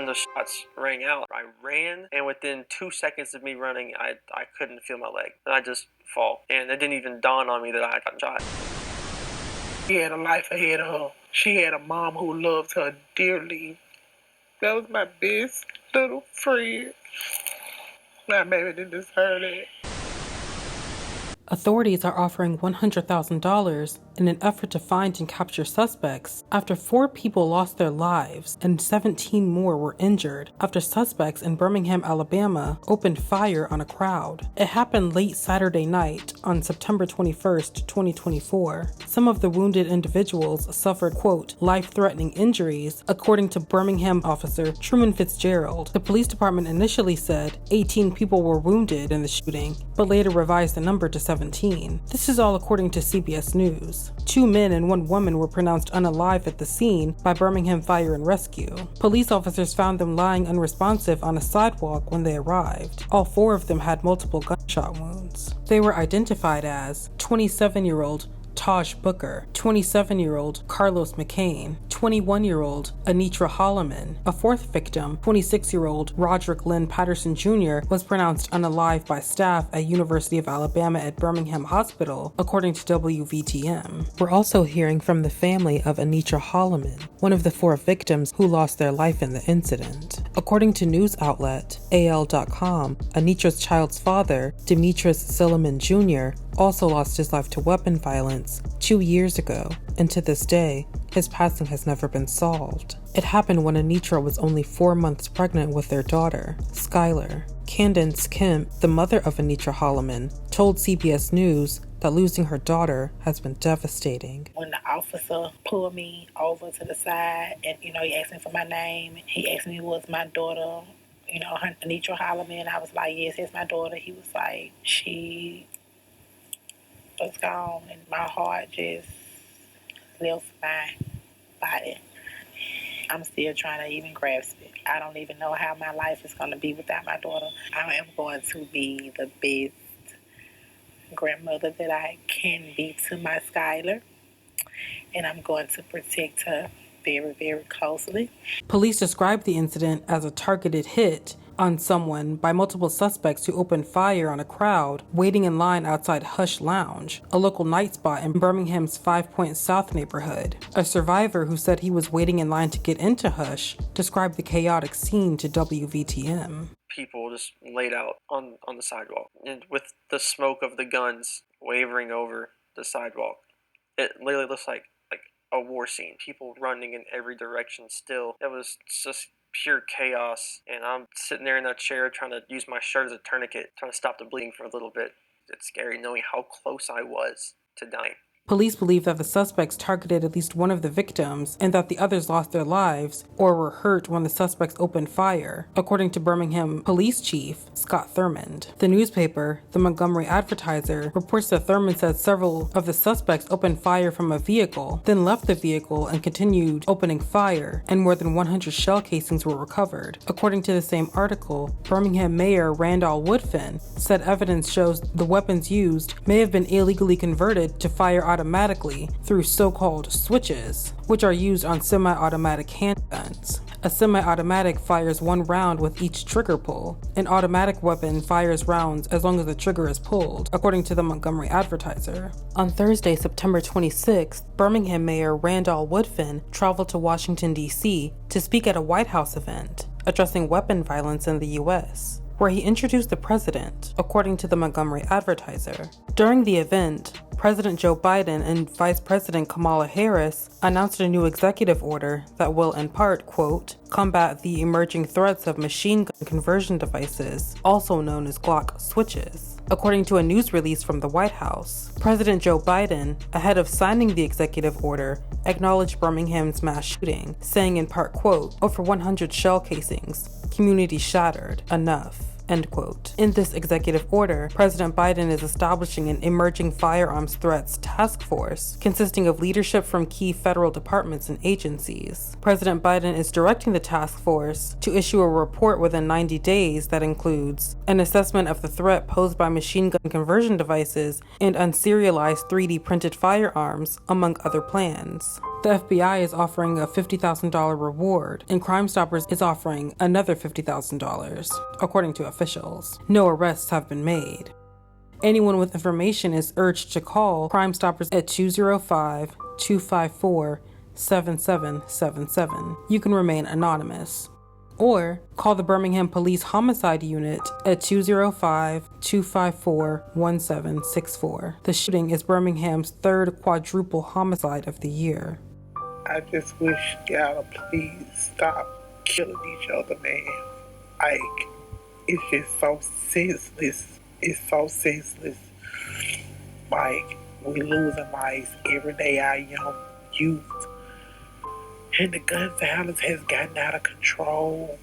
when the shots rang out, I ran, and within 2 seconds of me running, I couldn't feel my leg. And I just fall. And it didn't even dawn on me that I had gotten shot. She had a life ahead of her. She had a mom who loved her dearly. That was my best little friend. My baby didn't deserve that. Authorities are offering $100,000 in an effort to find and capture suspects after 4 people lost their lives and 17 more were injured after suspects in Birmingham, Alabama opened fire on a crowd. It happened late Saturday night on September 21st, 2024. Some of the wounded individuals suffered, quote, life-threatening injuries, according to Birmingham officer Truman Fitzgerald. The police department initially said 18 people were wounded in the shooting, but later revised the number to 17. This is all according to CBS News. 2 men and 1 woman were pronounced unalive at the scene by Birmingham Fire and Rescue. Police officers found them lying unresponsive on a sidewalk when they arrived. All 4 of them had multiple gunshot wounds. They were identified as 27-year-old Taj Booker, 27-year-old Carlos McCain, 21-year-old Anitra Holloman. A 4th victim, 26-year-old Roderick Lynn Patterson Jr., was pronounced unalive by staff at University of Alabama at Birmingham Hospital, according to WVTM. We're also hearing from the family of Anitra Holloman, one of the 4 victims who lost their life in the incident. According to news outlet AL.com, Anitra's child's father, Demetrius Silliman Jr., also lost his life to weapon violence 2 years ago, and to this day, his passing has never been solved. It happened when Anitra was only 4 months pregnant with their daughter, Skylar. Candace Kemp, the mother of Anitra Holloman, told CBS News that losing her daughter has been devastating. When the officer pulled me over to the side and, he asked me for my name, he asked me who was my daughter, Anitra Holloman, I was like, yes, it's my daughter. He was like, she was gone, and my heart just left my body. I'm still trying to even grasp it. I don't even know how my life is going to be without my daughter. I am going to be the best grandmother that I can be to my Skylar, and I'm going to protect her very, very closely. Police described the incident as a targeted hit on someone by multiple suspects who opened fire on a crowd waiting in line outside Hush Lounge, a local night spot in Birmingham's 5 Point South neighborhood. A survivor who said he was waiting in line to get into Hush described the chaotic scene to WVTM. People just laid out on the sidewalk, and with the smoke of the guns wavering over the sidewalk, it literally looks like a war scene. People running in every direction still. It was just pure chaos, and I'm sitting there in that chair trying to use my shirt as a tourniquet, trying to stop the bleeding for a little bit. It's scary knowing how close I was to dying. Police believe that the suspects targeted at least one of the victims and that the others lost their lives or were hurt when the suspects opened fire, according to Birmingham Police Chief Scott Thurmond. The newspaper, the Montgomery Advertiser, reports that Thurmond said several of the suspects opened fire from a vehicle, then left the vehicle and continued opening fire, and more than 100 shell casings were recovered. According to the same article, Birmingham Mayor Randall Woodfin said evidence shows the weapons used may have been illegally converted to fire automatically through so-called switches, which are used on semi-automatic handguns. A semi-automatic fires 1 round with each trigger pull. An automatic weapon fires rounds as long as the trigger is pulled, according to the Montgomery Advertiser. On Thursday, September 26th, Birmingham Mayor Randall Woodfin traveled to Washington, D.C. to speak at a White House event addressing weapon violence in the U.S., where he introduced the president, according to the Montgomery Advertiser. During the event, President Joe Biden and Vice President Kamala Harris announced a new executive order that will, in part, quote, combat the emerging threats of machine gun conversion devices, also known as Glock switches. According to a news release from the White House, President Joe Biden, ahead of signing the executive order, acknowledged Birmingham's mass shooting, saying in part, quote, over 100 shell casings, community shattered, enough. End quote. In this executive order, President Biden is establishing an emerging firearms threats task force consisting of leadership from key federal departments and agencies. President Biden is directing the task force to issue a report within 90 days that includes an assessment of the threat posed by machine gun conversion devices and unserialized 3D printed firearms, among other plans. The FBI is offering a $50,000 reward, and Crime Stoppers is offering another $50,000, according to officials. No arrests have been made. Anyone with information is urged to call Crime Stoppers at 205-254-7777. You can remain anonymous. Or call the Birmingham Police Homicide Unit at 205-254-1764. The shooting is Birmingham's third quadruple homicide of the year. I just wish y'all please stop killing each other, man. Like, it's just so senseless. It's so senseless. Like, we losing lives every day, our young youth. And the gun violence has gotten out of control.